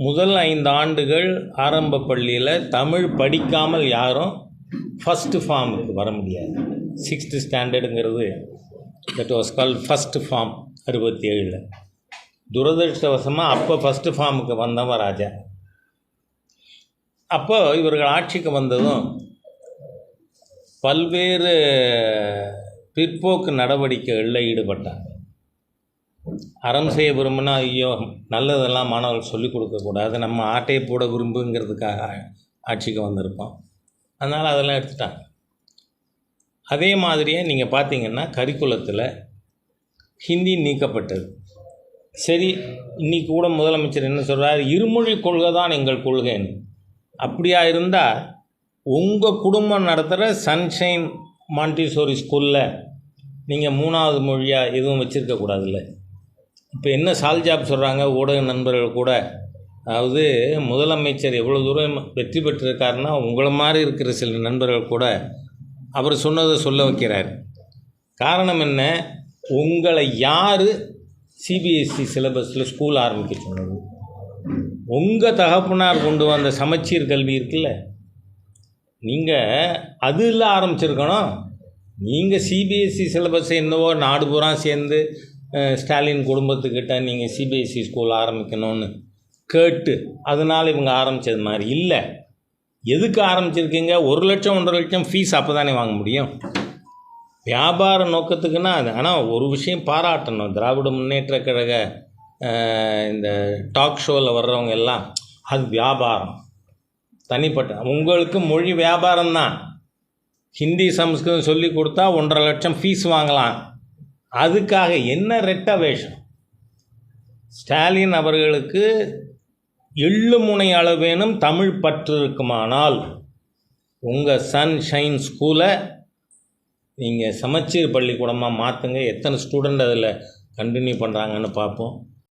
முதல் 5 ஆண்டுகள் ஆரம்ப பள்ளியில் தமிழ் படிக்காமல் யாரும் ஃபஸ்ட்டு ஃபார்முக்கு வர முடியாது. 6th ஸ்டாண்டர்டுங்கிறது that was called first form 67. துரதிருஷ்டவசமாக அப்போ ஃபஸ்ட்டு ஃபார்முக்கு வந்தவன் ராஜா. அப்போ இவர்கள் ஆட்சிக்கு வந்ததும் பல்வேறு பிற்போக்கு நடவடிக்கைகளில் ஈடுபட்டாங்க. அறம் செய்ய விரும்பினா ஐயோ நல்லதெல்லாம் மாணவர்கள் சொல்லிக் கொடுக்கக்கூடாது, நம்ம ஆட்டையை போட விரும்புங்கிறதுக்காக ஆட்சிக்கு வந்திருக்கோம். அதனால் அதெல்லாம் எடுத்துட்டாங்க. அதே மாதிரியே நீங்கள் பார்த்தீங்கன்னா கரிக்குலத்தில் ஹிந்தி நீக்கப்பட்டது. சரி, இன்றைக்கி கூட முதலமைச்சர் என்ன சொல்கிறார், இருமொழி கொள்கை தான் எங்கள் கொள்கைன்னு. அப்படியா இருந்தால் உங்கள் குடும்பம் நடத்துகிற சன்ஷைன் மாண்டிசோரி ஸ்கூலில் நீங்கள் 3வது மொழியாக எதுவும் வச்சுருக்கக்கூடாதுல்ல. இப்போ என்ன சால்ஜாப் சொல்கிறாங்க ஊடக நண்பர்கள் கூட, அதாவது முதலமைச்சர் எவ்வளோ தூரம் வெற்றி பெற்றிருக்காருன்னா உங்களை மாதிரி இருக்கிற சில நண்பர்கள் கூட அவர் சொன்னதை சொல்ல வைக்கிறார். காரணம் என்ன, உங்களை யார் சிபிஎஸ்சி சிலபஸில் ஸ்கூல் ஆரம்பிக்க சொன்னது? உங்கள் தகப்பனார் கொண்டு வந்த சமச்சீர் கல்வி இருக்குல்ல, நீங்கள் அதில் ஆரம்பிச்சிருக்கணும். நீங்கள் சிபிஎஸ்சி சிலபஸ் என்னவோ நாடு பூரா சேர்ந்து ஸ்டாலின் குடும்பத்துக்கிட்ட நீங்கள் சிபிஎஸ்சி ஸ்கூல் ஆரம்பிக்கணும்னு கேட்டு அதனால் இவங்க ஆரம்பித்தது மாதிரி இல்லை. எதுக்கு ஆரம்பிச்சிருக்கீங்க? 1 லட்சம் 1.5 லட்சம் ஃபீஸ் அப்போ தானே வாங்க முடியும். வியாபார நோக்கத்துக்குன்னா அது. ஆனால் ஒரு விஷயம் பாராட்டணும், திராவிட முன்னேற்ற கழக இந்த டாக் ஷோவில் வர்றவங்க எல்லாம் அது வியாபாரம் தனிப்பட்ட. உங்களுக்கு மொழி வியாபாரம்தான். ஹிந்தி சம்ஸ்கிருதம் சொல்லி கொடுத்தா 1.5 லட்சம் ஃபீஸ் வாங்கலாம். அதுக்காக என்ன ரெட்ட வேஷம்? ஸ்டாலின் அவர்களுக்கு எள்ளு முனை அளவேனும் தமிழ் பற்று இருக்குமானால் உங்கள் சன்ஷைன் ஸ்கூலை நீங்கள் சமச்சீர் பள்ளிக்கூடமாக மாற்றுங்க. எத்தனை ஸ்டூடெண்ட் அதில் கண்டினியூ பண்ணுறாங்கன்னு பார்ப்போம்.